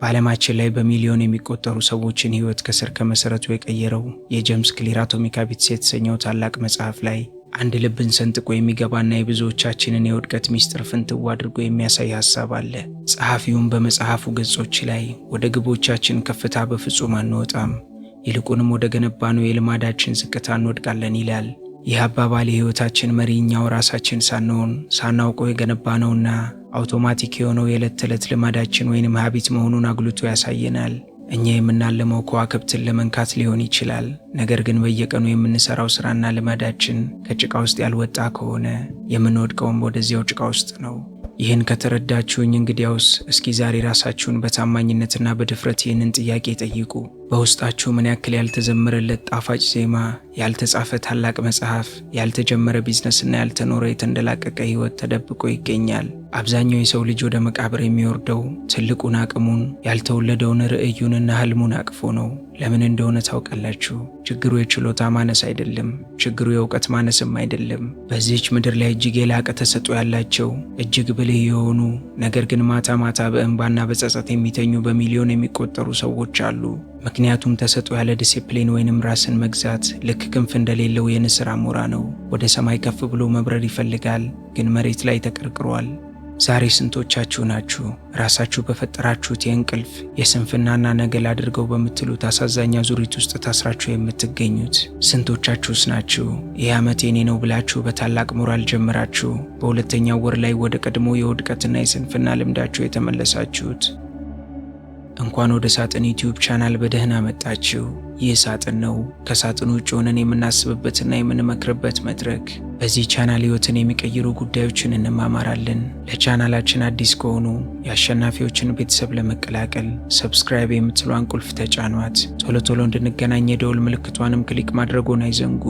በዓለማችን ላይ በሚሊዮን የሚቆጠሩ ሰዎችን ሕይወት ከስር ከመሰረቱ የቀየረው የጄምስ ክሊር አቶሚክ ሃቢትስ የተሰኘው ታላቅ መጽሐፍ ላይ አንድ ልብን ሰንጥቆ የሚገባና የብዙዎቻችንን የውድቀት ሚስጥር ፍንትው አድርጎ የሚያሳይ ሐሳብ አለ። ጸሐፊውም በመጽሐፉ ገጾች ላይ ወደ ግቦቻችን ከፍታ በፍጹም አንወጣም፣ ይልቁንም ወደ ገነባነው የልማዳችን ዝቅታ እንወድቃለን ይላል። ይህ አባባል የሕይወታችን መሪ እኛው ራሳችን ሳንሆን ሳናውቀው የገነባነውና አውቶማቲክ የሆነው የዕለት ተዕለት ልማዳችን ወይንም ሀቢት መሆኑን አጉልቶ ያሳየናል። እኛ የምናልመው ከዋክብትን ለመንካት ሊሆን ይችላል። ነገር ግን በየቀኑ የምንሰራው ስራና ልማዳችን ከጭቃ ውስጥ ያልወጣ ከሆነ የምንወድቀውም ወደዚያው ጭቃ ውስጥ ነው። ይህን ከተረዳችሁኝ እንግዲያውስ እስኪ ዛሬ ራሳችሁን በታማኝነትና በድፍረት ይህንን ጥያቄ ጠይቁ። በውስጣችሁ ምን ያክል ያልተዘመረለት ጣፋጭ ዜማ፣ ያልተጻፈ ታላቅ መጽሐፍ፣ ያልተጀመረ ቢዝነስና ያልተኖረ የተንደላቀቀ ህይወት ተደብቆ ይገኛል? አብዛኛው የሰው ልጅ ወደ መቃብር የሚወርደው ትልቁን አቅሙን፣ ያልተወለደውን ርዕዩንና ህልሙን አቅፎ ነው። ለምን እንደሆነ ታውቃላችሁ? ችግሩ የችሎታ ማነስ አይደለም። ችግሩ የእውቀት ማነስም አይደለም። በዚህች ምድር ላይ እጅግ የላቀ ተሰጥኦ ያላቸው እጅግ ብልህ የሆኑ ነገር ግን ማታ ማታ በእንባና በጸጸት የሚተኙ በሚሊዮን የሚቆጠሩ ሰዎች አሉ። ምክንያቱም ተሰጥኦ ያለ ዲሲፕሊን ወይንም ራስን መግዛት ልክ ክንፍ እንደሌለው የንስር አሞራ ነው። ወደ ሰማይ ከፍ ብሎ መብረር ይፈልጋል፣ ግን መሬት ላይ ተቀርቅሯል። ዛሬ ስንቶቻችሁ ናችሁ ራሳችሁ በፈጠራችሁት የእንቅልፍ የስንፍናና ነገል አድርገው በምትሉት አሳዛኝ አዙሪት ውስጥ ታስራችሁ የምትገኙት? ስንቶቻችሁስ ናችሁ ይህ ዓመት የኔ ነው ብላችሁ በታላቅ ሞራል ጀምራችሁ በሁለተኛው ወር ላይ ወደ ቀድሞ የውድቀትና የስንፍና ልምዳችሁ የተመለሳችሁት? እንኳን ወደ ሳጥን ዩቲዩብ ቻናል በደህና መጣችሁ። ይህ ሳጥን ነው፣ ከሳጥኑ ውጭ ሆነን የምናስብበትና የምንመክርበት መድረክ። በዚህ ቻናል ህይወትን የሚቀይሩ ጉዳዮችን እንማማራለን። ለቻናላችን አዲስ ከሆኑ የአሸናፊዎችን ቤተሰብ ለመቀላቀል ሰብስክራይብ የምትሏን ቁልፍ ተጫኗት። ቶሎ ቶሎ እንድንገናኝ የደውል ምልክቷንም ክሊክ ማድረጎን አይዘንጉ።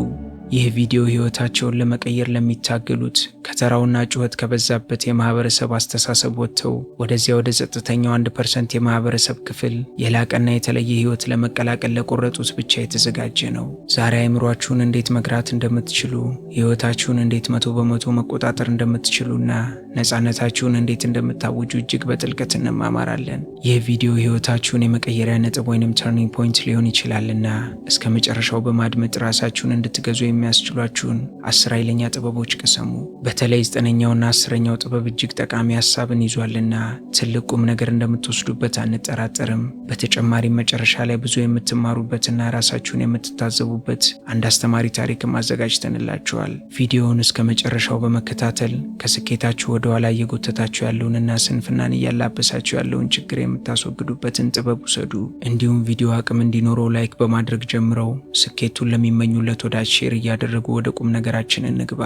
ይህ ቪዲዮ ህይወታቸውን ለመቀየር ለሚታገሉት ከተራውና ጩኸት ከበዛበት የማህበረሰብ አስተሳሰብ ወጥተው ወደዚያ ወደ ጸጥተኛው 1% የማህበረሰብ ክፍል የላቀና የተለየ ህይወት ለመቀላቀል ለቆረጡት ብቻ የተዘጋጀ ነው። ዛሬ አእምሯችሁን እንዴት መግራት እንደምትችሉ፣ ህይወታችሁን እንዴት 100% መቆጣጠር እንደምትችሉና ነፃነታችሁን እንዴት እንደምታውጁ እጅግ በጥልቀት እንማማራለን። ይህ ቪዲዮ ህይወታችሁን የመቀየሪያ ነጥብ ወይንም ተርኒንግ ፖይንት ሊሆን ይችላልና እስከ መጨረሻው በማድመጥ ራሳችሁን እንድትገዙ የሚያስችሏችሁን 10 ኃይለኛ ጥበቦች ቀሰሙ። በተለይ 9ኛውና 10ኛው ጥበብ እጅግ ጠቃሚ ሐሳብን ይዟልና ትልቅ ቁም ነገር እንደምትወስዱበት አንጠራጠርም። በተጨማሪም መጨረሻ ላይ ብዙ የምትማሩበትና ራሳችሁን የምትታዘቡበት አንድ አስተማሪ ታሪክም አዘጋጅተንላችኋል። ቪዲዮውን እስከ መጨረሻው በመከታተል ከስኬታችሁ ወደ ኋላ እየጎተታችሁ ያለውንና ስንፍናን እያላበሳችሁ ያለውን ችግር የምታስወግዱበትን ጥበብ ውሰዱ። እንዲሁም ቪዲዮ አቅም እንዲኖረው ላይክ በማድረግ ጀምረው ስኬቱን ለሚመኙለት ወዳጅ ሼር እያደረጉ ወደ ቁም ነገራችን እንግባ።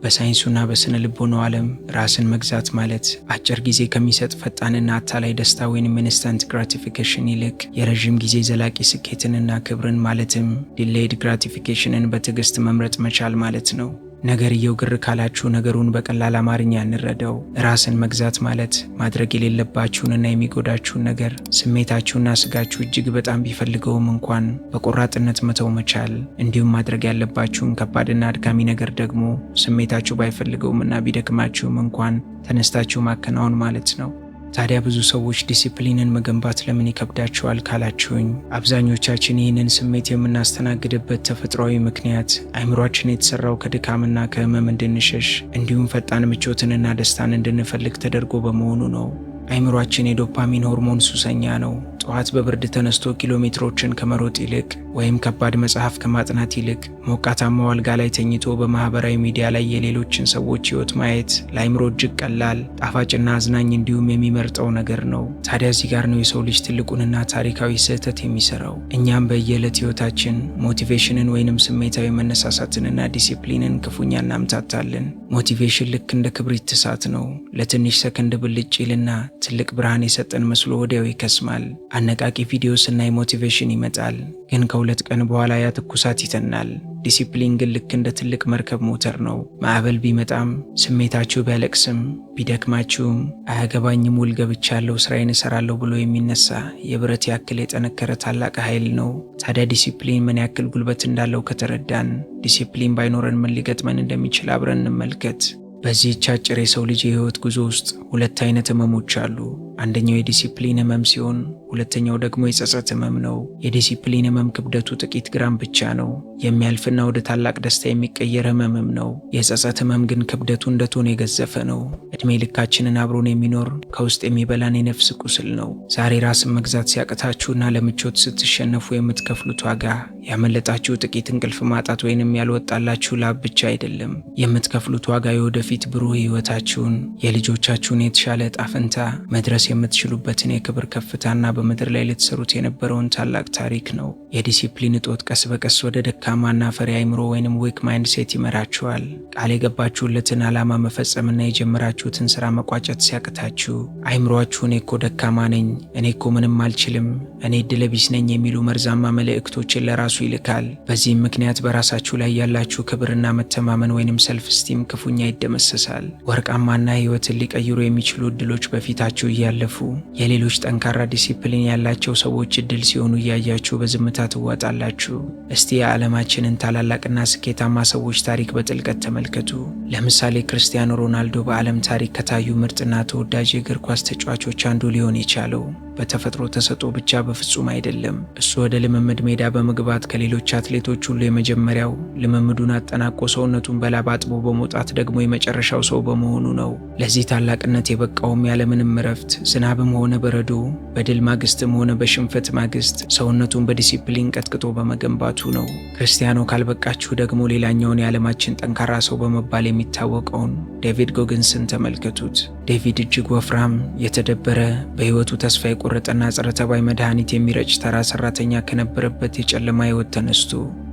በሳይንሱና በስነ ልቦናው ዓለም ራስን መግዛት ማለት አጭር ጊዜ ከሚሰጥ ፈጣንና አታላይ ደስታ ወይንም ኢንስታንት ግራቲፊኬሽን ይልቅ የረዥም ጊዜ ዘላቂ ስኬትንና ክብርን ማለትም ዲሌይድ ግራቲፊኬሽንን በትዕግስት መምረጥ መቻል ማለት ነው። ነገርየው ግር ካላችሁ ነገሩን በቀላል አማርኛ እንረዳው። ራስን መግዛት ማለት ማድረግ የሌለባችሁንና የሚጎዳችሁን ነገር ስሜታችሁና ስጋችሁ እጅግ በጣም ቢፈልገውም እንኳን በቆራጥነት መተው መቻል፣ እንዲሁም ማድረግ ያለባችሁን ከባድና አድካሚ ነገር ደግሞ ስሜታችሁ ባይፈልገውምና ቢደክማችሁም እንኳን ተነስታችሁ ማከናወን ማለት ነው። ታዲያ ብዙ ሰዎች ዲሲፕሊንን መገንባት ለምን ይከብዳቸዋል ካላችሁኝ፣ አብዛኞቻችን ይህንን ስሜት የምናስተናግድበት ተፈጥሯዊ ምክንያት አእምሯችን የተሰራው ከድካምና ከህመም እንድንሸሽ እንዲሁም ፈጣን ምቾትንና ደስታን እንድንፈልግ ተደርጎ በመሆኑ ነው። አእምሯችን የዶፓሚን ሆርሞን ሱሰኛ ነው። ጠዋት በብርድ ተነስቶ ኪሎሜትሮችን ከመሮጥ ይልቅ ወይም ከባድ መጽሐፍ ከማጥናት ይልቅ ሞቃታማው አልጋ ላይ ተኝቶ በማህበራዊ ሚዲያ ላይ የሌሎችን ሰዎች ህይወት ማየት ለአእምሮ እጅግ ቀላል፣ ጣፋጭና አዝናኝ እንዲሁም የሚመርጠው ነገር ነው። ታዲያ እዚህ ጋር ነው የሰው ልጅ ትልቁንና ታሪካዊ ስህተት የሚሰራው። እኛም በየዕለት ህይወታችን ሞቲቬሽንን ወይንም ስሜታዊ መነሳሳትንና ዲሲፕሊንን ክፉኛ እናምታታለን። ሞቲቬሽን ልክ እንደ ክብሪት እሳት ነው። ለትንሽ ሰከንድ ብልጭ ይልና ትልቅ ብርሃን የሰጠን መስሎ ወዲያው ይከስማል። አነቃቂ ቪዲዮ ስናይ ሞቲቬሽን ይመጣል፣ ግን ከ2 ቀን በኋላ ያ ትኩሳት ይተናል። ዲሲፕሊን ግን ልክ እንደ ትልቅ መርከብ ሞተር ነው። ማዕበል ቢመጣም ስሜታችሁ ቢያለቅስም ቢደክማችሁም አያገባኝም ውል ገብቻለሁ ስራዬን እሰራለሁ ብሎ የሚነሳ የብረት ያክል የጠነከረ ታላቅ ኃይል ነው። ታዲያ ዲሲፕሊን ምን ያክል ጉልበት እንዳለው ከተረዳን ዲሲፕሊን ባይኖረን ምን ሊገጥመን እንደሚችል አብረን እንመልከት። በዚህች አጭር የሰው ልጅ የህይወት ጉዞ ውስጥ 2 አይነት ህመሞች አሉ። አንደኛው የዲሲፕሊን ህመም ሲሆን ሁለተኛው ደግሞ የጸጸት ህመም ነው። የዲሲፕሊን ህመም ክብደቱ ጥቂት ግራም ብቻ ነው። የሚያልፍና ወደ ታላቅ ደስታ የሚቀየር ህመምም ነው። የጸጸት ህመም ግን ክብደቱ እንደ ቶን የገዘፈ ነው። እድሜ ልካችንን አብሮን የሚኖር ከውስጥ የሚበላን የነፍስ ቁስል ነው። ዛሬ ራስን መግዛት ሲያቅታችሁና ለምቾት ስትሸነፉ የምትከፍሉት ዋጋ ያመለጣችሁ ጥቂት እንቅልፍ ማጣት ወይንም ያልወጣላችሁ ላብ ብቻ አይደለም። የምትከፍሉት ዋጋ የወደፊት ብሩህ ህይወታችሁን፣ የልጆቻችሁን የተሻለ ዕጣ ፈንታ፣ መድረስ የምትችሉበትን የክብር ከፍታና በምድር ላይ ልትሰሩት የነበረውን ታላቅ ታሪክ ነው። የዲሲፕሊን እጦት ቀስ በቀስ ወደ ደካማና ፈሪ አይምሮ ወይንም ዊክ ማይንድ ሴት ይመራችኋል። ቃል የገባችሁለትን ዓላማ መፈጸምና የጀመራችሁትን ስራ መቋጨት ሲያቅታችሁ አይምሮአችሁ እኔ እኮ ደካማ ነኝ፣ እኔ እኮ ምንም አልችልም፣ እኔ ዕድለቢስ ነኝ የሚሉ መርዛማ መልእክቶችን ለራሱ ይልካል። በዚህም ምክንያት በራሳችሁ ላይ ያላችሁ ክብርና መተማመን ወይንም ሰልፍ ስቲም ክፉኛ ይደመሰሳል። ወርቃማና ህይወትን ሊቀይሩ የሚችሉ እድሎች በፊታችሁ እያለፉ የሌሎች ጠንካራ ዲሲፕሊን ያላቸው ሰዎች እድል ሲሆኑ እያያችሁ በዝምታ ትዋጣላችሁ። እስቲ የዓለማችንን ታላላቅና ስኬታማ ሰዎች ታሪክ በጥልቀት ተመልከቱ። ለምሳሌ ክርስቲያኖ ሮናልዶ በዓለም ታሪክ ከታዩ ምርጥና ተወዳጅ የእግር ኳስ ተጫዋቾች አንዱ ሊሆን የቻለው በተፈጥሮ ተሰጥኦ ብቻ በፍጹም አይደለም። እሱ ወደ ልምምድ ሜዳ በመግባት ከሌሎች አትሌቶች ሁሉ የመጀመሪያው፣ ልምምዱን አጠናቆ ሰውነቱን በላብ አጥቦ በመውጣት ደግሞ የመጨረሻው ሰው በመሆኑ ነው። ለዚህ ታላቅነት የበቃውም ያለምንም እረፍት፣ ዝናብም ሆነ በረዶ፣ በድል ማግስትም ሆነ በሽንፈት ማግስት ሰውነቱን በዲሲፕሊን ቀጥቅጦ በመገንባቱ ነው። ክርስቲያኖ ካልበቃችሁ ደግሞ ሌላኛውን የዓለማችን ጠንካራ ሰው በመባል የሚታወቀውን ዴቪድ ጎግንስን ተመልከቱት። ዴቪድ እጅግ ወፍራም፣ የተደበረ፣ በህይወቱ ተስፋ የቆረጠና ጸረ ተባይ መድኃኒት የሚረጭ ተራ ሰራተኛ ከነበረበት የጨለማ ህይወት ተነስቶ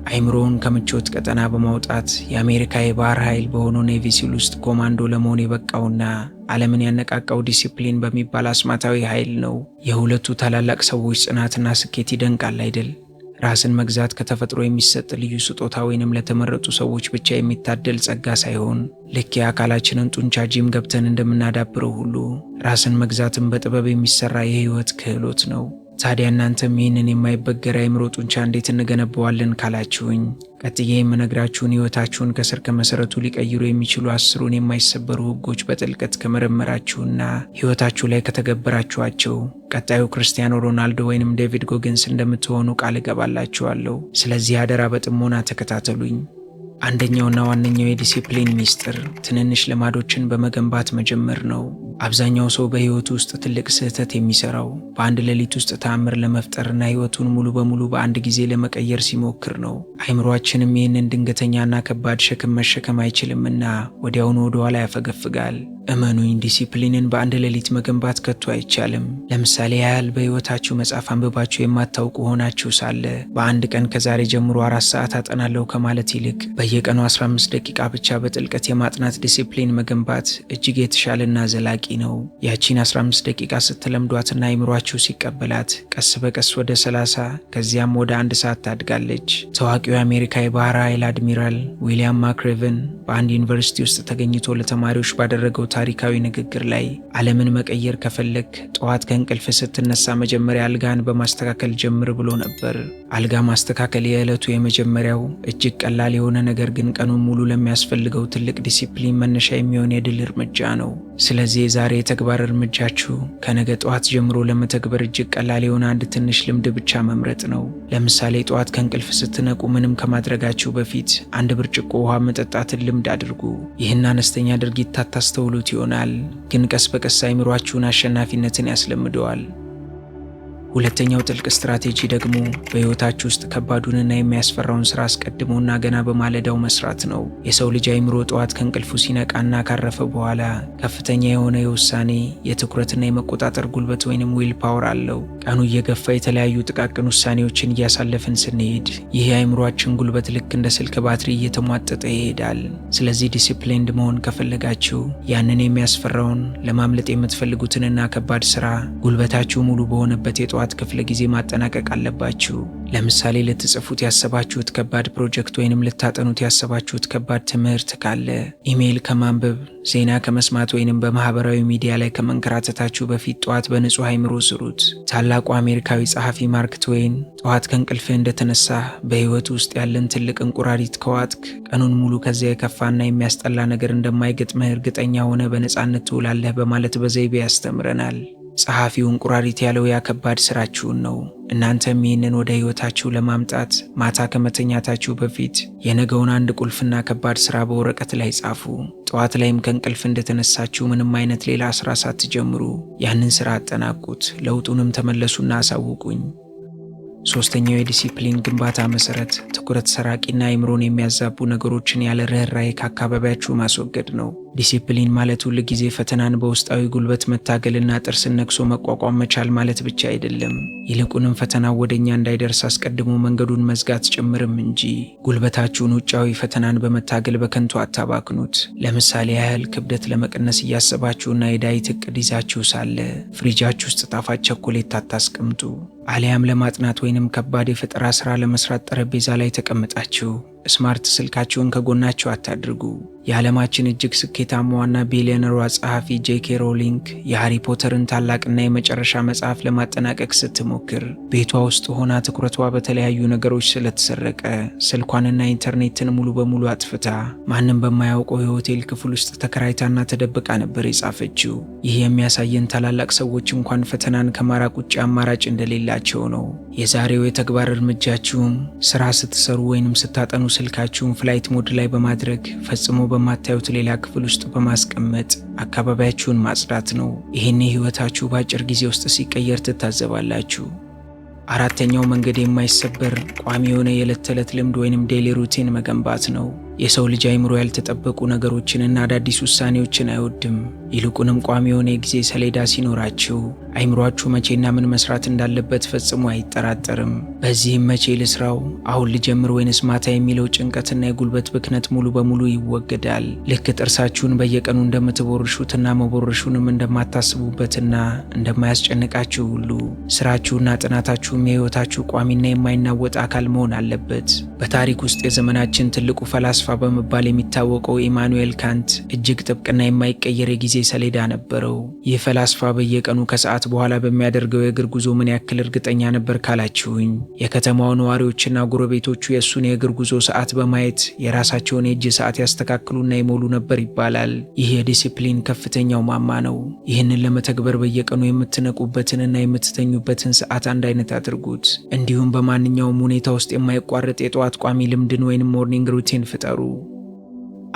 አይምሮውን ከምቾት ቀጠና በማውጣት የአሜሪካ የባህር ኃይል በሆነው ኔቪ ሲል ውስጥ ኮማንዶ ለመሆን የበቃውና ዓለምን ያነቃቃው ዲሲፕሊን በሚባል አስማታዊ ኃይል ነው። የሁለቱ ታላላቅ ሰዎች ጽናትና ስኬት ይደንቃል አይደል? ራስን መግዛት ከተፈጥሮ የሚሰጥ ልዩ ስጦታ ወይንም ለተመረጡ ሰዎች ብቻ የሚታደል ጸጋ ሳይሆን ልክ የአካላችንን ጡንቻ ጂም ገብተን እንደምናዳብረው ሁሉ ራስን መግዛትን በጥበብ የሚሰራ የህይወት ክህሎት ነው። ታዲያ እናንተም ይህንን የማይበገር አእምሮ ጡንቻ እንዴት እንገነባዋለን ካላችሁኝ፣ ቀጥዬ የምነግራችሁን ህይወታችሁን ከስር ከመሰረቱ ሊቀይሩ የሚችሉ 10 የማይሰበሩ ህጎች በጥልቀት ከመረመራችሁና ህይወታችሁ ላይ ከተገበራችኋቸው ቀጣዩ ክርስቲያኖ ሮናልዶ ወይንም ዴቪድ ጎግንስ እንደምትሆኑ ቃል እገባላችኋለሁ። ስለዚህ አደራ በጥሞና ተከታተሉኝ። አንደኛውና ዋነኛው የዲሲፕሊን ሚስጥር ትንንሽ ልማዶችን በመገንባት መጀመር ነው። አብዛኛው ሰው በህይወቱ ውስጥ ትልቅ ስህተት የሚሰራው በአንድ ሌሊት ውስጥ ተአምር ለመፍጠርና ህይወቱን ሙሉ በሙሉ በአንድ ጊዜ ለመቀየር ሲሞክር ነው። አይምሮአችንም ይህንን ድንገተኛና ከባድ ሸክም መሸከም አይችልምና ወዲያውኑ ወደ ኋላ ያፈገፍጋል። እመኑኝ፣ ዲሲፕሊንን በአንድ ሌሊት መገንባት ከቶ አይቻልም። ለምሳሌ ያህል በህይወታችሁ መጽሐፍ አንብባችሁ የማታውቁ ሆናችሁ ሳለ በአንድ ቀን ከዛሬ ጀምሮ 4 ሰዓት አጠናለሁ ከማለት ይልቅ በየቀኑ 15 ደቂቃ ብቻ በጥልቀት የማጥናት ዲሲፕሊን መገንባት እጅግ የተሻለና ዘላቂ ነው። ያቺን 15 ደቂቃ ስትለምዷትና አይምሯችሁ ሲቀበላት ቀስ በቀስ ወደ 30 ከዚያም ወደ 1 ሰዓት ታድጋለች። ታዋቂው የአሜሪካ የባህር ኃይል አድሚራል ዊሊያም ማክሬቨን በአንድ ዩኒቨርሲቲ ውስጥ ተገኝቶ ለተማሪዎች ባደረገው ታሪካዊ ንግግር ላይ ዓለምን መቀየር ከፈለክ ጠዋት ከእንቅልፍ ስትነሳ መጀመሪያ አልጋን በማስተካከል ጀምር ብሎ ነበር። አልጋ ማስተካከል የዕለቱ የመጀመሪያው እጅግ ቀላል የሆነ ነገር ግን ቀኑን ሙሉ ለሚያስፈልገው ትልቅ ዲሲፕሊን መነሻ የሚሆን የድል እርምጃ ነው። ስለዚህ የዛሬ የተግባር እርምጃችሁ ከነገ ጠዋት ጀምሮ ለመተግበር እጅግ ቀላል የሆነ አንድ ትንሽ ልምድ ብቻ መምረጥ ነው። ለምሳሌ ጠዋት ከእንቅልፍ ስትነቁ ምንም ከማድረጋችሁ በፊት 1 ብርጭቆ ውሃ መጠጣትን ልምድ አድርጉ። ይህን አነስተኛ ድርጊት ታስተውሉት ይሆናል፣ ግን ቀስ በቀስ አይምሯችሁን አሸናፊነትን ያስለምደዋል። ሁለተኛው ጥልቅ ስትራቴጂ ደግሞ በህይወታችሁ ውስጥ ከባዱንና የሚያስፈራውን ስራ አስቀድሞና ገና በማለዳው መስራት ነው። የሰው ልጅ አይምሮ ጠዋት ከእንቅልፉ ሲነቃና ካረፈ በኋላ ከፍተኛ የሆነ የውሳኔ የትኩረትና የመቆጣጠር ጉልበት ወይንም ዊል ፓወር አለው። ቀኑ እየገፋ የተለያዩ ጥቃቅን ውሳኔዎችን እያሳለፍን ስንሄድ ይህ የአይምሮአችን ጉልበት ልክ እንደ ስልክ ባትሪ እየተሟጠጠ ይሄዳል። ስለዚህ ዲሲፕሊንድ መሆን ከፈለጋችሁ ያንን የሚያስፈራውን ለማምለጥ የምትፈልጉትንና ከባድ ስራ ጉልበታችሁ ሙሉ በሆነበት ጠዋት ክፍለ ጊዜ ማጠናቀቅ አለባችሁ። ለምሳሌ ልትጽፉት ያሰባችሁት ከባድ ፕሮጀክት ወይንም ልታጠኑት ያሰባችሁት ከባድ ትምህርት ካለ ኢሜይል ከማንበብ ዜና ከመስማት ወይንም በማህበራዊ ሚዲያ ላይ ከመንከራተታችሁ በፊት ጠዋት በንጹህ አይምሮ ስሩት። ታላቁ አሜሪካዊ ጸሐፊ ማርክ ትዌይን ጠዋት ከእንቅልፍህ እንደተነሳ በህይወት ውስጥ ያለን ትልቅ እንቁራሪት ከዋጥክ ቀኑን ሙሉ ከዚያ የከፋና የሚያስጠላ ነገር እንደማይገጥምህ እርግጠኛ ሆነ በነፃነት ትውላለህ በማለት በዘይቤ ያስተምረናል። ጸሐፊው እንቁራሪት ያለው ያ ከባድ ስራችሁን ነው። እናንተም ይህንን ወደ ሕይወታችሁ ለማምጣት ማታ ከመተኛታችሁ በፊት የነገውን አንድ ቁልፍና ከባድ ስራ በወረቀት ላይ ጻፉ። ጠዋት ላይም ከእንቅልፍ እንደተነሳችሁ ምንም አይነት ሌላ ስራ ሳትጀምሩ ያንን ስራ አጠናቁት። ለውጡንም ተመለሱና አሳውቁኝ። ሶስተኛው የዲሲፕሊን ግንባታ መሰረት ትኩረት ሰራቂና አእምሮን የሚያዛቡ ነገሮችን ያለ ርህራሄ ከአካባቢያችሁ ማስወገድ ነው። ዲሲፕሊን ማለት ሁል ጊዜ ፈተናን በውስጣዊ ጉልበት መታገልና ጥርስን ነክሶ መቋቋም መቻል ማለት ብቻ አይደለም። ይልቁንም ፈተናው ወደኛ እንዳይደርስ አስቀድሞ መንገዱን መዝጋት ጭምርም እንጂ። ጉልበታችሁን ውጫዊ ፈተናን በመታገል በከንቱ አታባክኑት። ለምሳሌ ያህል ክብደት ለመቀነስ እያሰባችሁና የዳይት እቅድ ይዛችሁ ሳለ ፍሪጃችሁ ውስጥ ጣፋጭ ቸኮሌት አታስቀምጡ። አሊያም ለማጥናት ወይንም ከባድ የፈጠራ ስራ ለመስራት ጠረጴዛ ላይ ተቀምጣችሁ ስማርት ስልካችሁን ከጎናችሁ አታድርጉ። የዓለማችን እጅግ ስኬታማዋና ቢሊዮነሯ ጸሐፊ ጄኬ ሮሊንግ የሃሪ ፖተርን ታላቅና የመጨረሻ መጽሐፍ ለማጠናቀቅ ስትሞክር ቤቷ ውስጥ ሆና ትኩረቷ በተለያዩ ነገሮች ስለተሰረቀ ስልኳንና ኢንተርኔትን ሙሉ በሙሉ አጥፍታ ማንም በማያውቀው የሆቴል ክፍል ውስጥ ተከራይታና ተደብቃ ነበር የጻፈችው። ይህ የሚያሳየን ታላላቅ ሰዎች እንኳን ፈተናን ከማራቅ ውጭ አማራጭ እንደሌላቸው ነው። የዛሬው የተግባር እርምጃችሁም ስራ ስትሰሩ ወይንም ስታጠኑ ስልካችሁን ፍላይት ሞድ ላይ በማድረግ ፈጽሞ በማታዩት ሌላ ክፍል ውስጥ በማስቀመጥ አካባቢያችሁን ማጽዳት ነው። ይህኔ ህይወታችሁ በአጭር ጊዜ ውስጥ ሲቀየር ትታዘባላችሁ። አራተኛው መንገድ የማይሰበር ቋሚ የሆነ የዕለት ተዕለት ልምድ ወይንም ዴይሊ ሩቲን መገንባት ነው። የሰው ልጅ አይምሮ ያልተጠበቁ ነገሮችንና አዳዲስ ውሳኔዎችን አይወድም። ይልቁንም ቋሚ የሆነ የጊዜ ሰሌዳ ሲኖራችሁ አይምሯችሁ መቼና ምን መስራት እንዳለበት ፈጽሞ አይጠራጠርም። በዚህም መቼ ልስራው፣ አሁን ልጀምር ወይንስ ማታ የሚለው ጭንቀትና የጉልበት ብክነት ሙሉ በሙሉ ይወገዳል። ልክ ጥርሳችሁን በየቀኑ እንደምትቦርሹትና መቦረሹንም እንደማታስቡበትና እንደማያስጨንቃችሁ ሁሉ ስራችሁና ጥናታችሁም የህይወታችሁ ቋሚና የማይናወጥ አካል መሆን አለበት። በታሪክ ውስጥ የዘመናችን ትልቁ ፈላስፋ በመባል የሚታወቀው ኢማኑኤል ካንት እጅግ ጥብቅና የማይቀየር የጊዜ ሰሌዳ ነበረው። ይህ ፈላስፋ በየቀኑ ከሰዓት በኋላ በሚያደርገው የእግር ጉዞ ምን ያክል እርግጠኛ ነበር ካላችሁኝ፣ የከተማው ነዋሪዎችና ጎረቤቶቹ የእሱን የእግር ጉዞ ሰዓት በማየት የራሳቸውን የእጅ ሰዓት ያስተካክሉና ይሞሉ ነበር ይባላል። ይህ የዲሲፕሊን ከፍተኛው ማማ ነው። ይህንን ለመተግበር በየቀኑ የምትነቁበትንና የምትተኙበትን ሰዓት አንድ አይነት አድርጉት። እንዲሁም በማንኛውም ሁኔታ ውስጥ የማይቋረጥ የጠዋት ቋሚ ልምድን ወይንም ሞርኒንግ ሩቲን ፍጠሩ።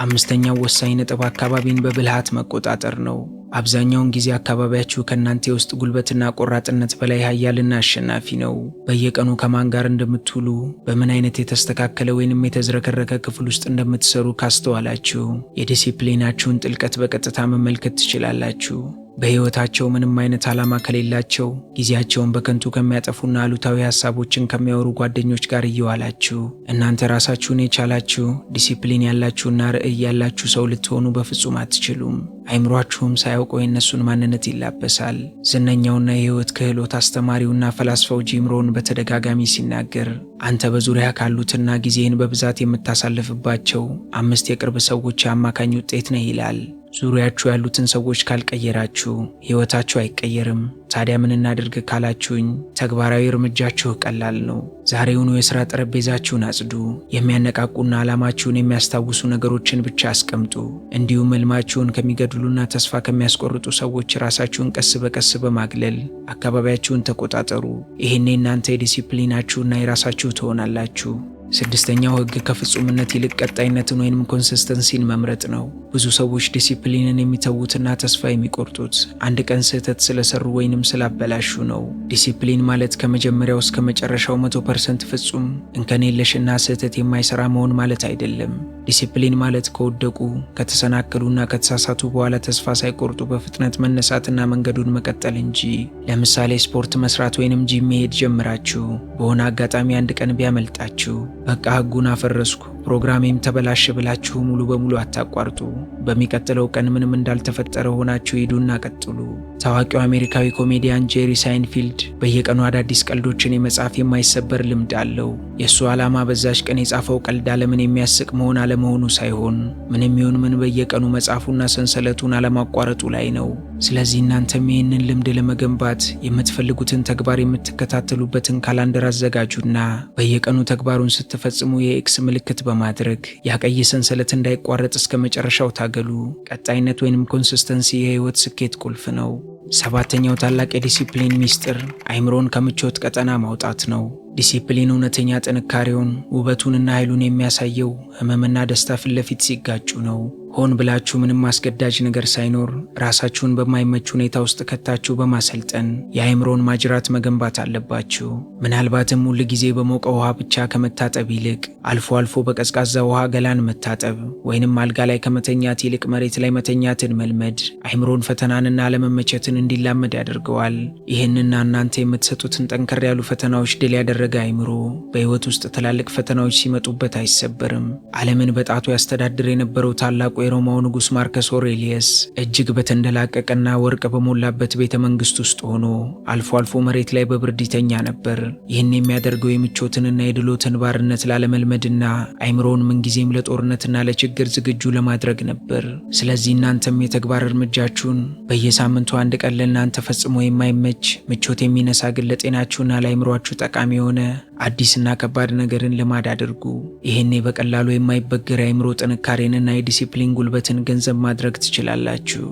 አምስተኛው ወሳኝ ነጥብ አካባቢን በብልሃት መቆጣጠር ነው። አብዛኛውን ጊዜ አካባቢያችሁ ከእናንተ የውስጥ ጉልበትና ቆራጥነት በላይ ኃያልና አሸናፊ ነው። በየቀኑ ከማን ጋር እንደምትውሉ፣ በምን አይነት የተስተካከለ ወይንም የተዝረከረከ ክፍል ውስጥ እንደምትሰሩ ካስተዋላችሁ የዲሲፕሊናችሁን ጥልቀት በቀጥታ መመልከት ትችላላችሁ። በሕይወታቸው ምንም አይነት ዓላማ ከሌላቸው ጊዜያቸውን በከንቱ ከሚያጠፉና አሉታዊ ሐሳቦችን ከሚያወሩ ጓደኞች ጋር እየዋላችሁ እናንተ ራሳችሁን የቻላችሁ ዲሲፕሊን ያላችሁና ርዕይ ያላችሁ ሰው ልትሆኑ በፍጹም አትችሉም። አይምሯችሁም ሳያውቀው የእነሱን ማንነት ይላበሳል። ዝነኛውና የሕይወት ክህሎት አስተማሪውና ፈላስፋው ጂም ሮን በተደጋጋሚ ሲናገር አንተ በዙሪያ ካሉትና ጊዜን በብዛት የምታሳልፍባቸው 5 የቅርብ ሰዎች የአማካኝ ውጤት ነህ ይላል። ዙሪያችሁ ያሉትን ሰዎች ካልቀየራችሁ ሕይወታችሁ አይቀየርም። ታዲያ ምን እናድርግ ካላችሁኝ፣ ተግባራዊ እርምጃችሁ ቀላል ነው። ዛሬውኑ የሥራ ጠረጴዛችሁን አጽዱ። የሚያነቃቁና ዓላማችሁን የሚያስታውሱ ነገሮችን ብቻ አስቀምጡ። እንዲሁም ሕልማችሁን ከሚገድሉና ተስፋ ከሚያስቆርጡ ሰዎች ራሳችሁን ቀስ በቀስ በማግለል አካባቢያችሁን ተቆጣጠሩ። ይህኔ እናንተ የዲሲፕሊናችሁና የራሳችሁ ትሆናላችሁ። ስድስተኛው ሕግ ከፍጹምነት ይልቅ ቀጣይነትን ወይንም ኮንሲስተንሲን መምረጥ ነው። ብዙ ሰዎች ዲሲፕሊንን የሚተዉትና ተስፋ የሚቆርጡት አንድ ቀን ስህተት ስለሰሩ ወይንም ስላበላሹ ነው። ዲሲፕሊን ማለት ከመጀመሪያው እስከ መጨረሻው 100% ፍጹም እንከን የለሽና ስህተት የማይሰራ መሆን ማለት አይደለም። ዲሲፕሊን ማለት ከወደቁ ከተሰናከሉና ከተሳሳቱ በኋላ ተስፋ ሳይቆርጡ በፍጥነት መነሳትና መንገዱን መቀጠል እንጂ። ለምሳሌ ስፖርት መስራት ወይንም ጂም መሄድ ጀምራችሁ በሆነ አጋጣሚ አንድ ቀን ቢያመልጣችሁ በቃ ሕጉን አፈረስኩ ፕሮግራሜም ተበላሽ ብላችሁ ሙሉ በሙሉ አታቋርጡ። በሚቀጥለው ቀን ምንም እንዳልተፈጠረ ሆናችሁ ሂዱና ቀጥሉ። ታዋቂው አሜሪካዊ ኮሜዲያን ጄሪ ሳይንፊልድ በየቀኑ አዳዲስ ቀልዶችን የመጻፍ የማይሰበር ልምድ አለው። የእሱ ዓላማ በዛች ቀን የጻፈው ቀልድ ዓለምን የሚያስቅ መሆን አለመሆኑ ሳይሆን ምንም ይሁን ምን በየቀኑ መጻፉና ሰንሰለቱን አለማቋረጡ ላይ ነው። ስለዚህ እናንተም ይህንን ልምድ ለመገንባት የምትፈልጉትን ተግባር የምትከታተሉበትን ካላንደር አዘጋጁና በየቀኑ ተግባሩን ስትፈጽሙ የኤክስ ምልክት በማድረግ ያቀይ ሰንሰለት እንዳይቋረጥ እስከ መጨረሻው ታገሉ። ቀጣይነት ወይንም ኮንሲስተንሲ የህይወት ስኬት ቁልፍ ነው። 7ኛው ታላቅ የዲሲፕሊን ሚስጥር አይምሮን ከምቾት ቀጠና ማውጣት ነው። ዲሲፕሊን እውነተኛ ጥንካሬውን፣ ውበቱንና ኃይሉን የሚያሳየው ህመምና ደስታ ፊት ለፊት ሲጋጩ ነው። ሆን ብላችሁ ምንም አስገዳጅ ነገር ሳይኖር ራሳችሁን በማይመች ሁኔታ ውስጥ ከታችሁ በማሰልጠን የአይምሮን ማጅራት መገንባት አለባችሁ። ምናልባትም ሁል ጊዜ በሞቀ ውሃ ብቻ ከመታጠብ ይልቅ አልፎ አልፎ በቀዝቃዛ ውሃ ገላን መታጠብ ወይንም አልጋ ላይ ከመተኛት ይልቅ መሬት ላይ መተኛትን መልመድ አይምሮን ፈተናንና አለመመቸትን እንዲላመድ ያደርገዋል። ይህንና እናንተ የምትሰጡትን ጠንከር ያሉ ፈተናዎች ድል ያደረገ አይምሮ በህይወት ውስጥ ትላልቅ ፈተናዎች ሲመጡበት አይሰበርም። ዓለምን በጣቱ ያስተዳድር የነበረው ታላቁ የሮማው ንጉሥ ማርከስ ኦሬሊየስ እጅግ በተንደላቀቀና ወርቅ በሞላበት ቤተ መንግስት ውስጥ ሆኖ አልፎ አልፎ መሬት ላይ በብርድ ይተኛ ነበር። ይህን የሚያደርገው የምቾትንና የድሎትን ባርነት ላለመልመድና አይምሮውን ምንጊዜም ለጦርነትና ለችግር ዝግጁ ለማድረግ ነበር። ስለዚህ እናንተም የተግባር እርምጃችሁን በየሳምንቱ አንድ ቀን ለእናንተ ፈጽሞ የማይመች ምቾት የሚነሳ ግን ለጤናችሁና ለአይምሯችሁ ጠቃሚ የሆነ አዲስና ከባድ ነገርን ልማድ አድርጉ። ይህኔ በቀላሉ የማይበገር የአይምሮ ጥንካሬንና የዲሲፕሊን ጉልበትን ገንዘብ ማድረግ ትችላላችሁ።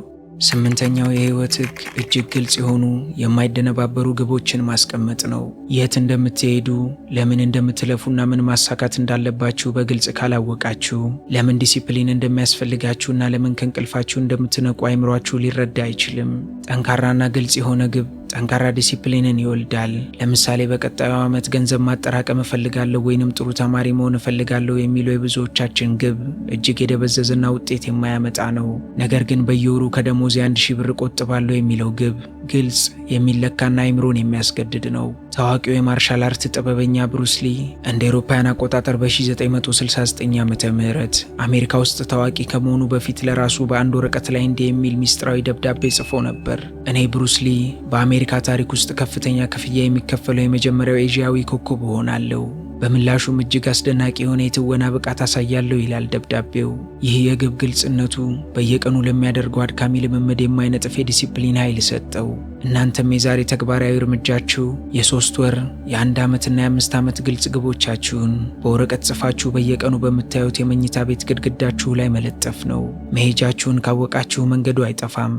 8ኛው የህይወት ህግ እጅግ ግልጽ የሆኑ የማይደነባበሩ ግቦችን ማስቀመጥ ነው። የት እንደምትሄዱ፣ ለምን እንደምትለፉና ምን ማሳካት እንዳለባችሁ በግልጽ ካላወቃችሁ ለምን ዲሲፕሊን እንደሚያስፈልጋችሁና ለምን ከእንቅልፋችሁ እንደምትነቁ አይምሯችሁ ሊረዳ አይችልም። ጠንካራና ግልጽ የሆነ ግብ ጠንካራ ዲሲፕሊንን ይወልዳል። ለምሳሌ በቀጣዩ ዓመት ገንዘብ ማጠራቀም እፈልጋለሁ ወይንም ጥሩ ተማሪ መሆን እፈልጋለሁ የሚለው የብዙዎቻችን ግብ እጅግ የደበዘዘና ውጤት የማያመጣ ነው። ነገር ግን በየወሩ ከደሞዝ 1000 ብር ቆጥባለሁ የሚለው ግብ ግልጽ፣ የሚለካና አይምሮን የሚያስገድድ ነው። ታዋቂው የማርሻል አርት ጥበበኛ ብሩስ ሊ እንደ አውሮፓውያን አቆጣጠር በ1969 ዓመተ ምህረት አሜሪካ ውስጥ ታዋቂ ከመሆኑ በፊት ለራሱ በአንድ ወረቀት ላይ እንዲህ የሚል ሚስጥራዊ ደብዳቤ ጽፎ ነበር። እኔ ብሩስ ሊ በአሜሪካ ታሪክ ውስጥ ከፍተኛ ክፍያ የሚከፈለው የመጀመሪያው ኤዥያዊ ኮከብ እሆናለሁ። በምላሹም እጅግ አስደናቂ የሆነ የትወና ብቃት አሳያለሁ ይላል ደብዳቤው። ይህ የግብ ግልጽነቱ በየቀኑ ለሚያደርገው አድካሚ ልምምድ የማይነጥፍ የዲሲፕሊን ኃይል ሰጠው። እናንተም የዛሬ ተግባራዊ እርምጃችሁ የ3 ወር፣ የ1 ዓመትና የ5 ዓመት ግልጽ ግቦቻችሁን በወረቀት ጽፋችሁ በየቀኑ በምታዩት የመኝታ ቤት ግድግዳችሁ ላይ መለጠፍ ነው። መሄጃችሁን ካወቃችሁ መንገዱ አይጠፋም።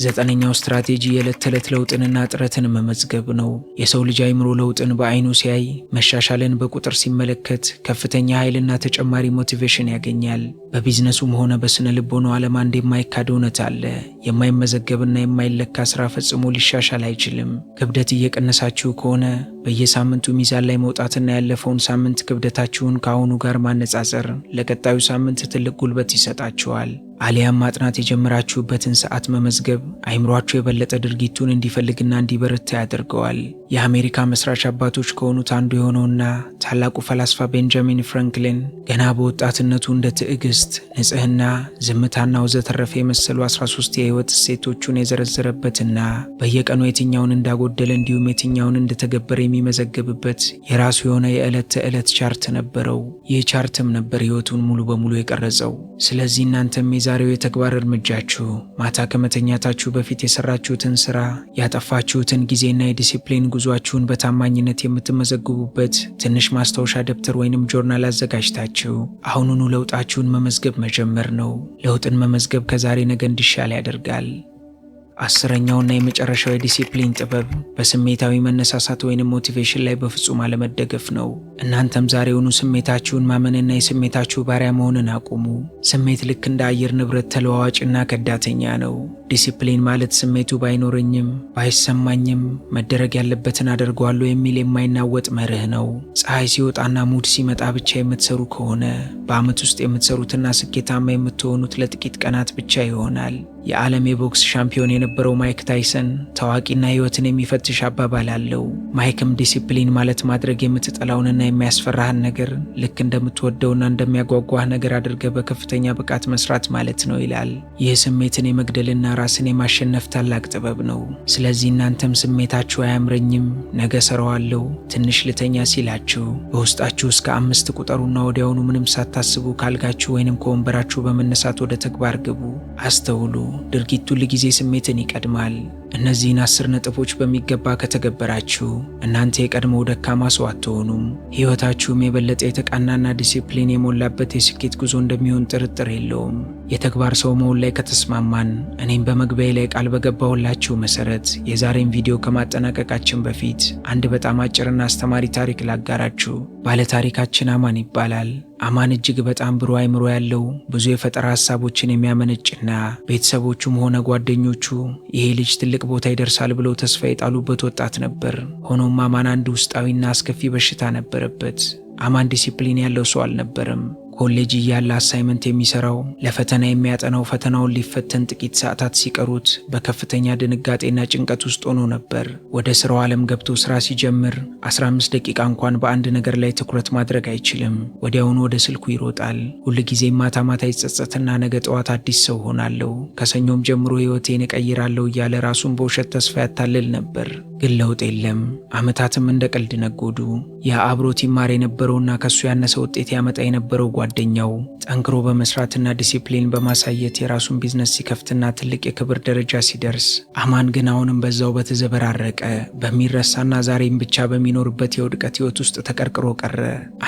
9ኛው ስትራቴጂ የዕለት ተዕለት ለውጥንና ጥረትን መመዝገብ ነው። የሰው ልጅ አይምሮ ለውጥን በአይኑ ሲያይ፣ መሻሻልን በቁጥር ሲመለከት ከፍተኛ ኃይልና ተጨማሪ ሞቲቬሽን ያገኛል። በቢዝነሱም ሆነ በስነ ልቦናው ዓለም አንድ የማይካድ እውነት አለ። የማይመዘገብና የማይለካ ስራ ፈጽሞ ሊሻሻል አይችልም። ክብደት እየቀነሳችሁ ከሆነ በየሳምንቱ ሚዛን ላይ መውጣትና ያለፈውን ሳምንት ክብደታችሁን ከአሁኑ ጋር ማነጻጸር ለቀጣዩ ሳምንት ትልቅ ጉልበት ይሰጣችኋል። አሊያም ማጥናት የጀመራችሁበትን ሰዓት መመዝገብ አይምሯችሁ የበለጠ ድርጊቱን እንዲፈልግና እንዲበረታ ያደርገዋል። የአሜሪካ መስራች አባቶች ከሆኑት አንዱ የሆነውና ታላቁ ፈላስፋ ቤንጃሚን ፍራንክሊን ገና በወጣትነቱ እንደ ትዕግስት፣ ንጽህና፣ ዝምታና ወዘተረፈ የመሰሉ 13 የህይወት እሴቶቹን የዘረዘረበትና በየቀኑ የትኛውን እንዳጎደለ እንዲሁም የትኛውን እንደተገበረ የሚመዘገብበት የራሱ የሆነ የዕለት ተዕለት ቻርት ነበረው። ይህ ቻርትም ነበር ህይወቱን ሙሉ በሙሉ የቀረጸው። ስለዚህ እናንተም የዛሬው የተግባር እርምጃችሁ ማታ ከመተኛታችሁ በፊት የሰራችሁትን ስራ፣ ያጠፋችሁትን ጊዜና የዲሲፕሊን ጉዟችሁን በታማኝነት የምትመዘግቡበት ትንሽ ማስታወሻ ደብተር ወይንም ጆርናል አዘጋጅታችሁ አሁኑኑ ለውጣችሁን መመዝገብ መጀመር ነው። ለውጥን መመዝገብ ከዛሬ ነገ እንዲሻል ያደርጋል። 10ኛውና የመጨረሻው የዲሲፕሊን ጥበብ በስሜታዊ መነሳሳት ወይንም ሞቲቬሽን ላይ በፍጹም አለመደገፍ ነው። እናንተም ዛሬውኑ ስሜታችሁን ማመንና የስሜታችሁ ባሪያ መሆንን አቁሙ። ስሜት ልክ እንደ አየር ንብረት ተለዋዋጭና ከዳተኛ ነው። ዲሲፕሊን ማለት ስሜቱ ባይኖረኝም ባይሰማኝም መደረግ ያለበትን አደርገዋለሁ የሚል የማይናወጥ መርህ ነው። ፀሐይ ሲወጣና ሙድ ሲመጣ ብቻ የምትሰሩ ከሆነ በዓመት ውስጥ የምትሰሩትና ስኬታማ የምትሆኑት ለጥቂት ቀናት ብቻ ይሆናል። የዓለም የቦክስ ሻምፒዮን የነበረው ማይክ ታይሰን ታዋቂና ሕይወትን የሚፈትሽ አባባል አለው። ማይክም ዲሲፕሊን ማለት ማድረግ የምትጠላውንና የሚያስፈራህን ነገር ልክ እንደምትወደውና እንደሚያጓጓህ ነገር አድርገህ በከፍተኛ ብቃት መስራት ማለት ነው ይላል። ይህ ስሜትን የመግደልና ራስን የማሸነፍ ታላቅ ጥበብ ነው። ስለዚህ እናንተም ስሜታችሁ አያምረኝም፣ ነገ ሰራዋለሁ፣ ትንሽ ልተኛ ሲላችሁ በውስጣችሁ እስከ 5 ቁጠሩና ወዲያውኑ ምንም ሳታስቡ ካልጋችሁ ወይንም ከወንበራችሁ በመነሳት ወደ ተግባር ግቡ። አስተውሉ። ድርጊቱ ሁልጊዜ ስሜትን ይቀድማል። እነዚህን 10 ነጥቦች በሚገባ ከተገበራችሁ እናንተ የቀድሞው ደካማ ሰው አትሆኑም። ሕይወታችሁም የበለጠ የተቃናና ዲሲፕሊን የሞላበት የስኬት ጉዞ እንደሚሆን ጥርጥር የለውም። የተግባር ሰው መሆን ላይ ከተስማማን እኔም በመግቢያ ላይ ቃል በገባሁላችሁ መሰረት የዛሬን ቪዲዮ ከማጠናቀቃችን በፊት አንድ በጣም አጭርና አስተማሪ ታሪክ ላጋራችሁ። ባለታሪካችን አማን ይባላል። አማን እጅግ በጣም ብሩህ አእምሮ ያለው ብዙ የፈጠራ ሀሳቦችን የሚያመነጭና ቤተሰቦቹም ሆነ ጓደኞቹ ይሄ ልጅ ትልቅ ቦታ ይደርሳል ብለው ተስፋ የጣሉበት ወጣት ነበር። ሆኖም አማን አንድ ውስጣዊና አስከፊ በሽታ ነበረበት። አማን ዲሲፕሊን ያለው ሰው አልነበረም። ኮሌጅ እያለ አሳይመንት የሚሰራው ለፈተና የሚያጠናው ፈተናውን ሊፈተን ጥቂት ሰዓታት ሲቀሩት በከፍተኛ ድንጋጤና ጭንቀት ውስጥ ሆኖ ነበር። ወደ ስራው ዓለም ገብቶ ስራ ሲጀምር 15 ደቂቃ እንኳን በአንድ ነገር ላይ ትኩረት ማድረግ አይችልም። ወዲያውኑ ወደ ስልኩ ይሮጣል። ሁልጊዜም ማታ ማታ ይጸጸትና ነገ ጠዋት አዲስ ሰው ሆናለሁ፣ ከሰኞም ጀምሮ ህይወቴን እቀይራለሁ እያለ ራሱን በውሸት ተስፋ ያታልል ነበር። ግን ለውጥ የለም። ዓመታትም እንደ ቀልድ ነጎዱ። ያ አብሮት ይማር የነበረውና ከሱ ያነሰ ውጤት ያመጣ የነበረው ጓደኛው ጠንክሮ በመስራትና ዲሲፕሊን በማሳየት የራሱን ቢዝነስ ሲከፍትና ትልቅ የክብር ደረጃ ሲደርስ፣ አማን ግን አሁንም በዛው በተዘበራረቀ በሚረሳና ዛሬም ብቻ በሚኖርበት የውድቀት ህይወት ውስጥ ተቀርቅሮ ቀረ።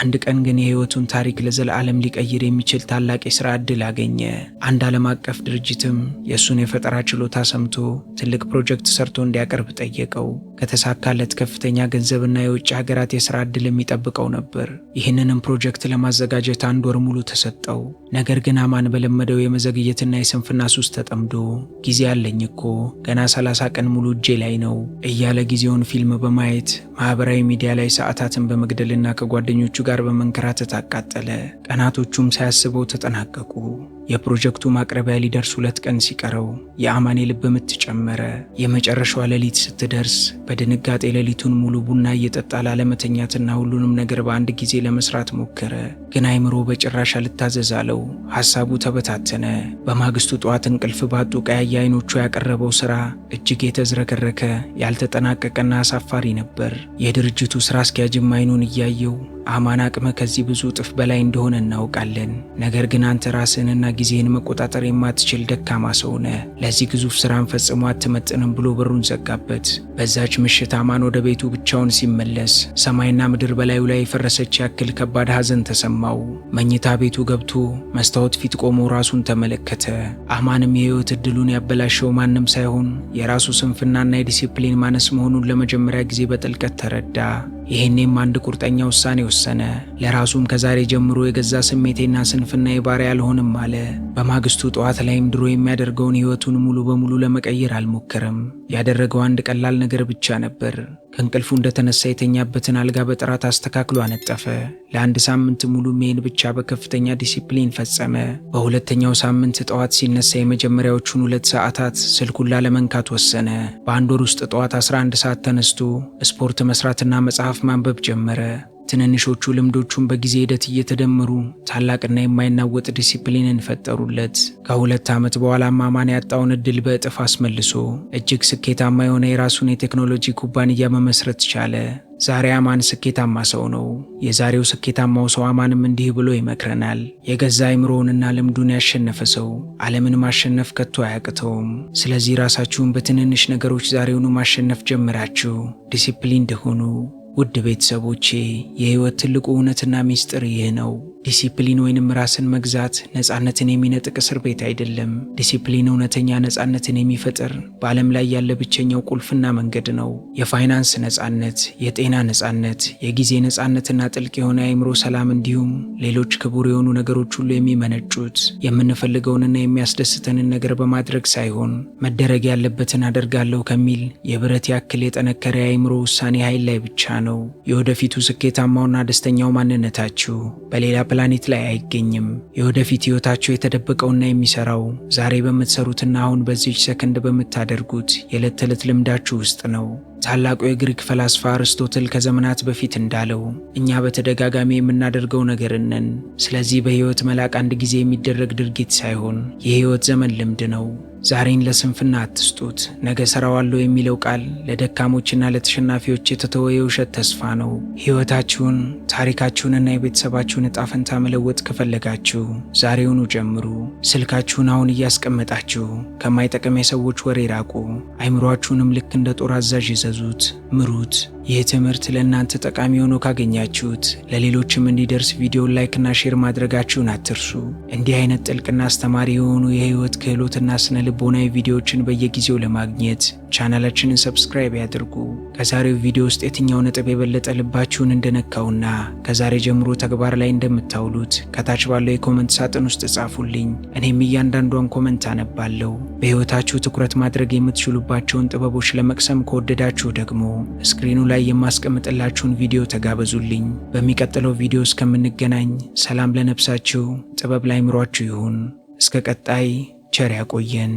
አንድ ቀን ግን የህይወቱን ታሪክ ለዘላለም ሊቀይር የሚችል ታላቅ የሥራ ዕድል አገኘ። አንድ ዓለም አቀፍ ድርጅትም የእሱን የፈጠራ ችሎታ ሰምቶ ትልቅ ፕሮጀክት ሰርቶ እንዲያቀርብ ጠየቀው። ከተሳካለት ከፍተኛ ገንዘብና የውጭ ሀገራት የሥራ ዕድል የሚጠብቀው ነበር። ይህንንም ፕሮጀክት ለማዘጋጀት 1 ወር ሙሉ ተሰጠው። ነገር ግን አማን በለመደው የመዘግየትና የስንፍና ሱስ ተጠምዶ ጊዜ አለኝ እኮ ገና 30 ቀን ሙሉ እጄ ላይ ነው እያለ ጊዜውን ፊልም በማየት ማህበራዊ ሚዲያ ላይ ሰዓታትን በመግደልና ከጓደኞቹ ጋር በመንከራተት አቃጠለ። ቀናቶቹም ሳያስበው ተጠናቀቁ። የፕሮጀክቱ ማቅረቢያ ሊደርስ 2 ቀን ሲቀረው የአማን የልብ ምት ጨመረ። የመጨረሻዋ ሌሊት ስትደርስ በድንጋጤ ሌሊቱን ሙሉ ቡና እየጠጣ ላለመተኛትና ሁሉንም ነገር በአንድ ጊዜ ለመስራት ሞከረ። ግን አይምሮ በጭራሽ አልታዘዝ አለው። ሐሳቡ ተበታተነ። በማግስቱ ጠዋት እንቅልፍ ባጡ ቀያይ አይኖቹ ያቀረበው ሥራ እጅግ የተዝረከረከ ያልተጠናቀቀና አሳፋሪ ነበር። የድርጅቱ ሥራ አስኪያጅም አይኑን እያየው አማን አቅመ ከዚህ ብዙ እጥፍ በላይ እንደሆነ እናውቃለን። ነገር ግን አንተ ራስህንና ጊዜህን መቆጣጠር የማትችል ደካማ ሰው ነህ። ለዚህ ግዙፍ ስራን ፈጽሞ አትመጥንም ብሎ በሩን ዘጋበት። በዛች ምሽት አማን ወደ ቤቱ ብቻውን ሲመለስ ሰማይና ምድር በላዩ ላይ የፈረሰች ያክል ከባድ ሐዘን ተሰማው። መኝታ ቤቱ ገብቶ መስታወት ፊት ቆሞ ራሱን ተመለከተ። አማንም የህይወት እድሉን ያበላሸው ማንም ሳይሆን የራሱ ስንፍናና የዲሲፕሊን ማነስ መሆኑን ለመጀመሪያ ጊዜ በጥልቀት ተረዳ። ይህኔም አንድ ቁርጠኛ ውሳኔ ወሰነ። ለራሱም ከዛሬ ጀምሮ የገዛ ስሜቴና ስንፍና የባሪያ አልሆንም አለ። በማግስቱ ጠዋት ላይም ድሮ የሚያደርገውን ህይወቱን ሙሉ በሙሉ ለመቀየር አልሞከረም። ያደረገው አንድ ቀላል ነገር ብቻ ነበር። ከእንቅልፉ እንደተነሳ የተኛበትን አልጋ በጥራት አስተካክሎ አነጠፈ። ለ1 ሳምንት ሙሉ ይህን ብቻ በከፍተኛ ዲሲፕሊን ፈጸመ። በሁለተኛው ሳምንት ጠዋት ሲነሳ የመጀመሪያዎቹን 2 ሰዓታት ስልኩን ላለመንካት ወሰነ። በ1 ወር ውስጥ ጠዋት 11 ሰዓት ተነስቶ ስፖርት መስራትና መጽሐፍ ማንበብ ጀመረ። ትንንሾቹ ልምዶቹን በጊዜ ሂደት እየተደመሩ ታላቅና የማይናወጥ ዲሲፕሊንን ፈጠሩለት። ከ2 ዓመት በኋላ አማን ያጣውን እድል በእጥፍ አስመልሶ እጅግ ስኬታማ የሆነ የራሱን የቴክኖሎጂ ኩባንያ መመስረት ቻለ። ዛሬ አማን ስኬታማ ሰው ነው። የዛሬው ስኬታማው ሰው አማንም እንዲህ ብሎ ይመክረናል። የገዛ አይምሮውንና ልምዱን ያሸነፈ ሰው ዓለምን ማሸነፍ ከቶ አያቅተውም። ስለዚህ ራሳችሁን በትንንሽ ነገሮች ዛሬውኑ ማሸነፍ ጀምራችሁ ዲሲፕሊንድ ሁኑ። ውድ ቤተሰቦቼ የህይወት ትልቁ እውነትና ሚስጥር ይህ ነው። ዲሲፕሊን ወይንም ራስን መግዛት ነፃነትን የሚነጥቅ እስር ቤት አይደለም። ዲሲፕሊን እውነተኛ ነፃነትን የሚፈጥር በዓለም ላይ ያለ ብቸኛው ቁልፍና መንገድ ነው። የፋይናንስ ነፃነት፣ የጤና ነፃነት፣ የጊዜ ነፃነትና ጥልቅ የሆነ የአእምሮ ሰላም እንዲሁም ሌሎች ክቡር የሆኑ ነገሮች ሁሉ የሚመነጩት የምንፈልገውንና የሚያስደስተንን ነገር በማድረግ ሳይሆን መደረግ ያለበትን አደርጋለሁ ከሚል የብረት ያክል የጠነከረ የአእምሮ ውሳኔ ኃይል ላይ ብቻ ነው። የወደፊቱ ስኬታማውና ደስተኛው ማንነታችሁ በሌላ ፕላኔት ላይ አይገኝም። የወደፊት ህይወታችሁ የተደበቀውና የሚሰራው ዛሬ በምትሰሩትና አሁን በዚህች ሰከንድ በምታደርጉት የዕለት ተዕለት ልምዳችሁ ውስጥ ነው። ታላቁ የግሪክ ፈላስፋ አርስቶትል ከዘመናት በፊት እንዳለው እኛ በተደጋጋሚ የምናደርገው ነገር ነን። ስለዚህ በህይወት መላቅ አንድ ጊዜ የሚደረግ ድርጊት ሳይሆን የህይወት ዘመን ልምድ ነው። ዛሬን ለስንፍና አትስጡት። ነገ እሰራዋለሁ የሚለው ቃል ለደካሞችና ለተሸናፊዎች የተተወ የውሸት ተስፋ ነው። ሕይወታችሁን፣ ታሪካችሁንና የቤተሰባችሁን ዕጣ ፈንታ መለወጥ ከፈለጋችሁ ዛሬውኑ ጀምሩ። ስልካችሁን አሁን እያስቀመጣችሁ ከማይጠቅም የሰዎች ወሬ ራቁ። አይምሯችሁንም ልክ እንደ ጦር አዛዥ ይዘዙት፣ ምሩት። ይህ ትምህርት ለእናንተ ጠቃሚ ሆኖ ካገኛችሁት ለሌሎችም እንዲደርስ ቪዲዮን ላይክና ሼር ማድረጋችሁን አትርሱ። እንዲህ አይነት ጥልቅና አስተማሪ የሆኑ የህይወት ክህሎትና ስነ ልቦናዊ ቪዲዮዎችን በየጊዜው ለማግኘት ቻናላችንን ሰብስክራይብ ያድርጉ። ከዛሬው ቪዲዮ ውስጥ የትኛው ነጥብ የበለጠ ልባችሁን እንደነካውና ከዛሬ ጀምሮ ተግባር ላይ እንደምታውሉት ከታች ባለው የኮመንት ሳጥን ውስጥ ጻፉልኝ። እኔም እያንዳንዷን ኮመንት አነባለሁ። በህይወታችሁ ትኩረት ማድረግ የምትችሉባቸውን ጥበቦች ለመቅሰም ከወደዳችሁ ደግሞ ስክሪኑ ላይ የማስቀምጥላችሁን ቪዲዮ ተጋበዙልኝ። በሚቀጥለው ቪዲዮ እስከምንገናኝ ሰላም ለነፍሳችሁ፣ ጥበብ ለአእምሯችሁ ይሁን። እስከ ቀጣይ ቸር ያቆየን።